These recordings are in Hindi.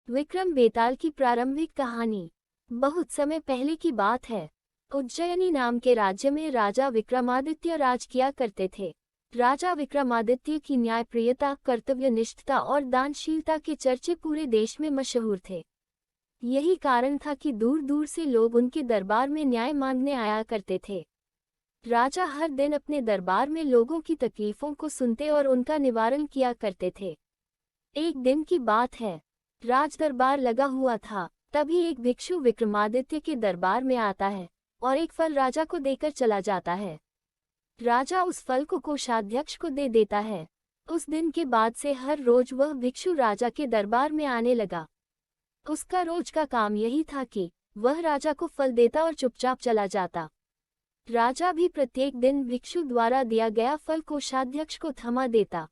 विक्रम बेताल की प्रारंभिक कहानी। बहुत समय पहले की बात है। उज्जयिनी नाम के राज्य में राजा विक्रमादित्य राज किया करते थे। राजा विक्रमादित्य की न्यायप्रियता, कर्तव्यनिष्ठता और दानशीलता के चर्चे पूरे देश में मशहूर थे। यही कारण था कि दूर दूर से लोग उनके दरबार में न्याय मांगने आया करते थे। राजा हर दिन अपने दरबार में लोगों की तकलीफों को सुनते और उनका निवारण किया करते थे। एक दिन की बात है, राज दरबार लगा हुआ था। तभी एक भिक्षु विक्रमादित्य के दरबार में आता है और एक फल राजा को देकर चला जाता है। राजा उस फल को कोषाध्यक्ष को दे देता है। उस दिन के बाद से हर रोज वह भिक्षु राजा के दरबार में आने लगा। उसका रोज का काम यही था कि वह राजा को फल देता और चुपचाप चला जाता। राजा भी प्रत्येक दिन भिक्षु द्वारा दिया गया फल कोषाध्यक्ष को थमा देता।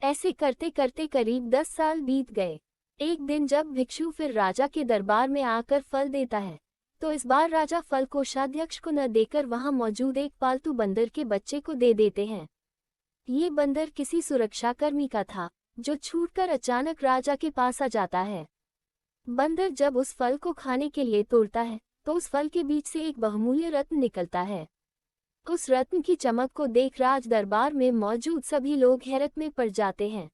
ऐसे करते करते करीब 10 साल बीत गए। एक दिन जब भिक्षु फिर राजा के दरबार में आकर फल देता है, तो इस बार राजा फल कोषाध्यक्ष को न देकर वहां मौजूद एक पालतू बंदर के बच्चे को दे देते हैं। ये बंदर किसी सुरक्षाकर्मी का था, जो छूटकर अचानक राजा के पास आ जाता है। बंदर जब उस फल को खाने के लिए तोड़ता है, तो उस फल के बीच से एक बहुमूल्य रत्न निकलता है। उस रत्न की चमक को देख राज दरबार में मौजूद सभी लोग हैरत में पड़ जाते हैं।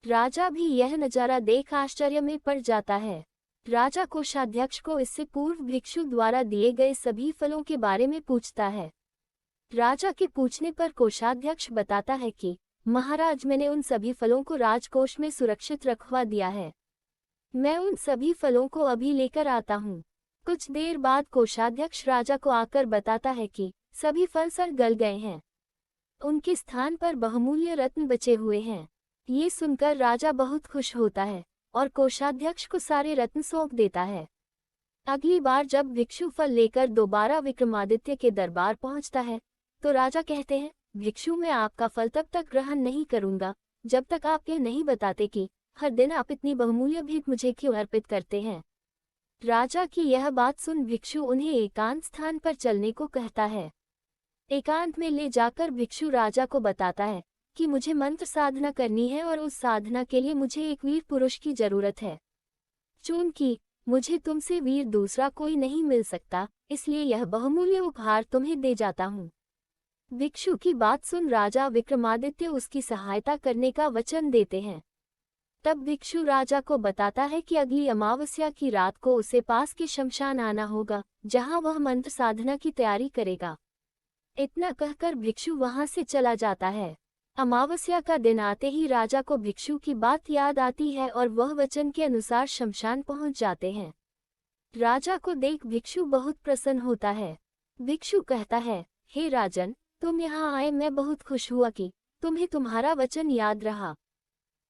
राजा भी यह नज़ारा देख आश्चर्य में पड़ जाता है। राजा कोषाध्यक्ष को इससे पूर्व भिक्षु द्वारा दिए गए सभी फलों के बारे में पूछता है। राजा के पूछने पर कोषाध्यक्ष बताता है कि महाराज, मैंने उन सभी फलों को राजकोष में सुरक्षित रखवा दिया है। मैं उन सभी फलों को अभी लेकर आता हूँ। कुछ देर बाद कोषाध्यक्ष राजा को आकर बताता है कि सभी फल सड़ गल गए हैं। उनके स्थान पर बहुमूल्य रत्न बचे हुए हैं। ये सुनकर राजा बहुत खुश होता है और कोषाध्यक्ष को सारे रत्न सौंप देता है। अगली बार जब भिक्षु फल लेकर दोबारा विक्रमादित्य के दरबार पहुंचता है, तो राजा कहते हैं, भिक्षु, मैं आपका फल तब तक ग्रहण नहीं करूंगा जब तक आप यह नहीं बताते कि हर दिन आप इतनी बहुमूल्य भेंट मुझे क्यों अर्पित करते हैं। राजा की यह बात सुन भिक्षु उन्हें एकांत स्थान पर चलने को कहता है। एकांत में ले जाकर भिक्षु राजा को बताता है कि मुझे मंत्र साधना करनी है और उस साधना के लिए मुझे एक वीर पुरुष की जरूरत है। चूंकि मुझे तुमसे वीर दूसरा कोई नहीं मिल सकता, इसलिए यह बहुमूल्य उपहार तुम्हें दे जाता हूँ। भिक्षु की बात सुन राजा विक्रमादित्य उसकी सहायता करने का वचन देते हैं। तब भिक्षु राजा को बताता है कि अगली अमावस्या की रात को उसे पास के शमशान आना होगा, जहाँ वह मंत्र साधना की तैयारी करेगा। इतना कहकर भिक्षु वहां से चला जाता है। अमावस्या का दिन आते ही राजा को भिक्षु की बात याद आती है और वह वचन के अनुसार शमशान पहुंच जाते हैं। राजा को देख भिक्षु बहुत प्रसन्न होता है। भिक्षु कहता है, हे राजन, तुम यहाँ आए, मैं बहुत खुश हुआ कि तुम्हें तुम्हारा वचन याद रहा।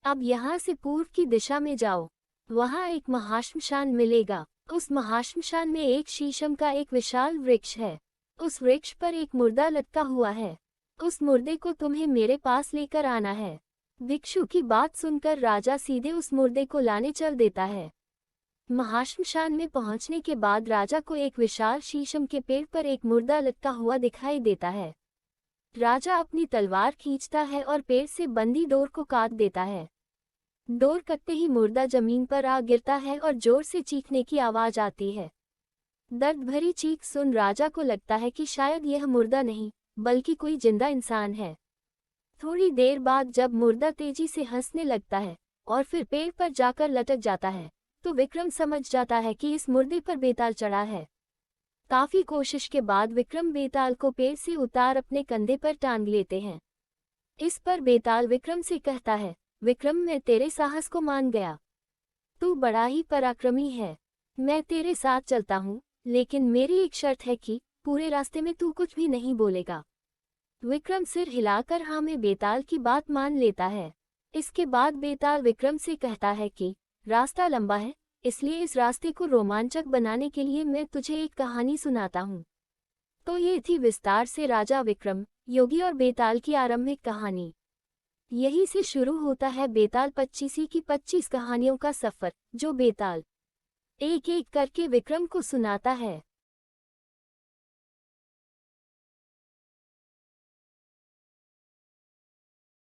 अब यहाँ से पूर्व की दिशा में जाओ, वहाँ एक महाश्मशान मिलेगा। उस महाश्मशान में एक शीशम का एक विशाल वृक्ष है। उस वृक्ष पर एक मुर्दा लटका हुआ है। उस मुर्दे को तुम्हें मेरे पास लेकर आना है। भिक्षु की बात सुनकर राजा सीधे उस मुर्दे को लाने चल देता है। महाश्मशान में पहुंचने के बाद राजा को एक विशाल शीशम के पेड़ पर एक मुर्दा लटका हुआ दिखाई देता है। राजा अपनी तलवार खींचता है और पेड़ से बंधी डोर को काट देता है। डोर कटते ही मुर्दा जमीन पर आ गिरता है और जोर से चीखने की आवाज आती है। दर्द भरी चीख सुन राजा को लगता है कि शायद यह मुर्दा नहीं, बल्कि कोई जिंदा इंसान है। थोड़ी देर बाद जब मुर्दा तेजी से हंसने लगता है और फिर पेड़ पर जाकर लटक जाता है, तो विक्रम समझ जाता है कि इस मुर्दे पर बेताल चढ़ा है। काफी कोशिश के बाद विक्रम बेताल को पेड़ से उतार अपने कंधे पर टांग लेते हैं। इस पर बेताल विक्रम से कहता है, विक्रम, मैं तेरे साहस को मान गया। तू बड़ा ही पराक्रमी है। मैं तेरे साथ चलता हूँ, लेकिन मेरी एक शर्त है कि पूरे रास्ते में तू कुछ भी नहीं बोलेगा। विक्रम सिर हिलाकर हाँ में बेताल की बात मान लेता है। इसके बाद बेताल विक्रम से कहता है कि रास्ता लंबा है, इसलिए इस रास्ते को रोमांचक बनाने के लिए मैं तुझे एक कहानी सुनाता हूँ। तो ये थी विस्तार से राजा विक्रम, योगी और बेताल की आरंभिक कहानी। यही से शुरू होता है बेताल 25 की 25 कहानियों का सफर, जो बेताल एक एक करके विक्रम को सुनाता है।